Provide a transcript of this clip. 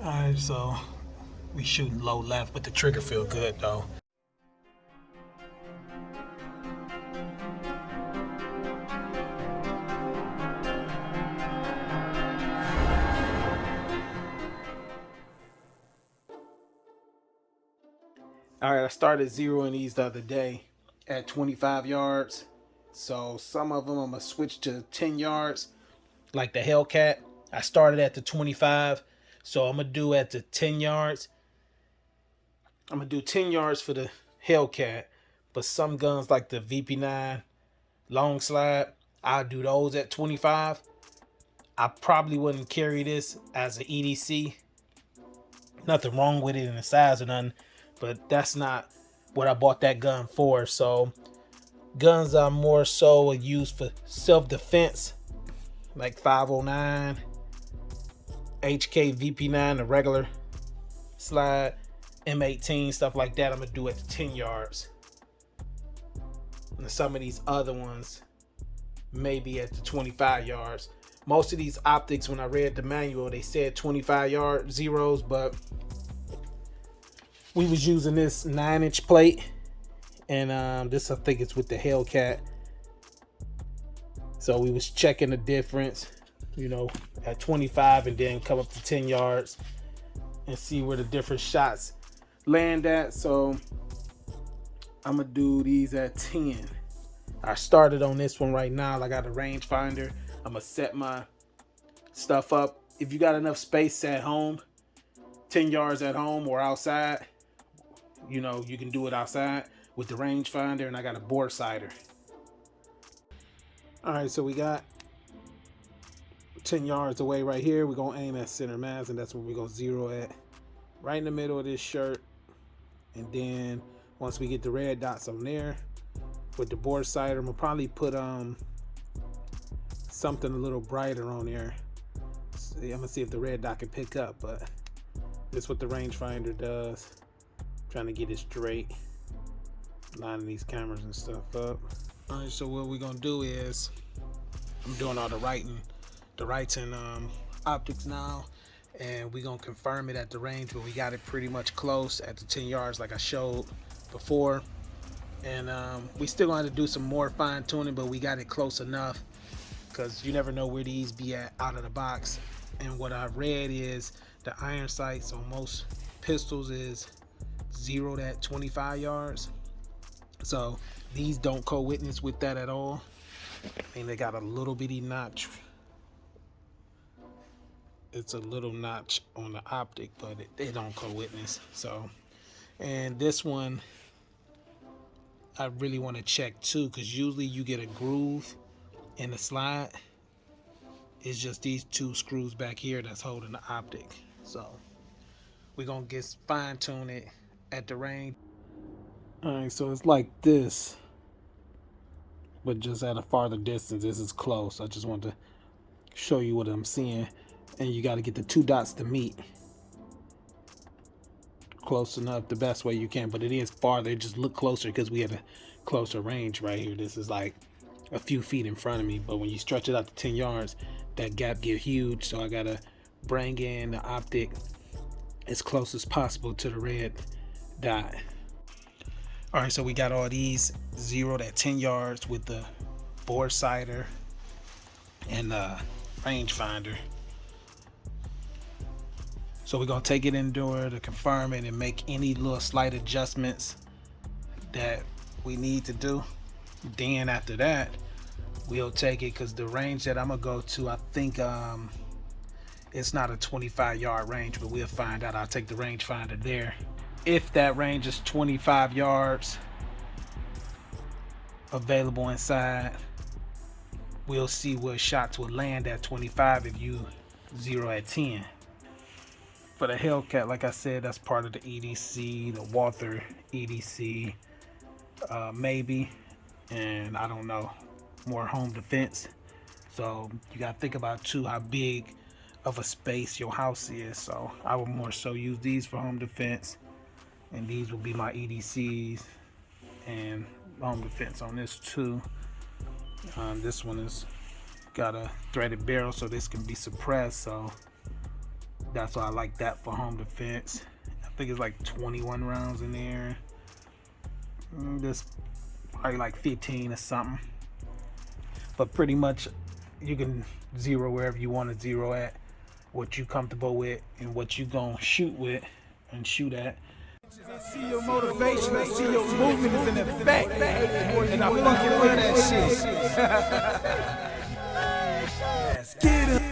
Alright, so we shooting low left, but the trigger feel good though. Alright, I started zeroing these the other day at 25 yards. So some of them I'm gonna switch to 10 yards, like the Hellcat. I started at the 25, so I'm gonna do at the 10 yards. I'm gonna do 10 yards for the Hellcat, but some guns like the VP9 long slide, I'll do those at 25. I probably wouldn't carry this as an EDC. Nothing wrong with it in the size or nothing, but that's not what I bought that gun for. So guns are more so used for self-defense, like 509, HK VP9, the regular slide, M18, stuff like that. I'm gonna do at the 10 yards. And some of these other ones maybe at the 25 yards. Most of these optics, when I read the manual, they said 25 yard zeros, but we was using this 9-inch plate, and this I think it's with the Hellcat. So we was checking the difference, you know, at 25 and then come up to 10 yards and see where the different shots land at. So I'm gonna do these at 10. I started on this one right now. I got a rangefinder. I'm gonna set my stuff up. If you got enough space at home, 10 yards at home or outside, you know, you can do it outside with the rangefinder, and I got a bore sighter. All right, so we got 10 yards away right here. We're gonna aim at center mass, and that's where we're gonna zero at, right in the middle of this shirt. And then once we get the red dots on there with the bore sighter, I'm gonna probably put something a little brighter on there. I'm gonna see if the red dot can pick up, but this is what the rangefinder does. I'm trying to get it straight, lining these cameras and stuff up. All right, so what we're gonna do is I'm doing all the writing optics now, and we're gonna confirm it at the range, but we got it pretty much close at the 10 yards like I showed before. And we still gonna have to do some more fine tuning, but we got it close enough, because you never know where these be at out of the box. And what I read is the iron sights on most pistols is zeroed at 25 yards. So these don't co-witness with that at all. I mean, they got a little bitty notch. It's a little notch on the optic, but they don't co-witness. So, and this one I really want to check too, because usually you get a groove in the slide. It's just these two screws back here that's holding the optic. So we're gonna get fine tune it at the range. All right, so it's like this, but just at a farther distance. This is close. I just want to show you what I'm seeing, and you got to get the two dots to meet close enough the best way you can, but it is farther. It just look closer because we have a closer range right here. This is like a few feet in front of me, but when you stretch it out to 10 yards, that gap get huge. So I gotta bring in the optic as close as possible to the red dot. All right, so we got all these zeroed at 10 yards with the bore sighter and the rangefinder. So we're gonna take it indoor to confirm it and make any little slight adjustments that we need to do. Then after that, we'll take it, because the range that I'm gonna go to, I think it's not a 25 yard range, but we'll find out. I'll take the rangefinder there. If that range is 25 yards available inside, we'll see what shots will land at 25 if you zero at 10. For the Hellcat, like I said, that's part of the EDC, the Walther EDC, maybe, and I don't know, more home defense. So you gotta think about too how big of a space your house is. So I would more so use these for home defense, and these will be my EDCs and home defense on this too. This one is got a threaded barrel, so this can be suppressed. So That's why I like that for home defense. I think it's like 21 rounds in there. This probably like 15 or something. But pretty much you can zero wherever you want to zero at, what you comfortable with and what you gonna shoot with and shoot at. I see your motivation, I see your movement is in effect, and I fucking love that shit. Let's get it.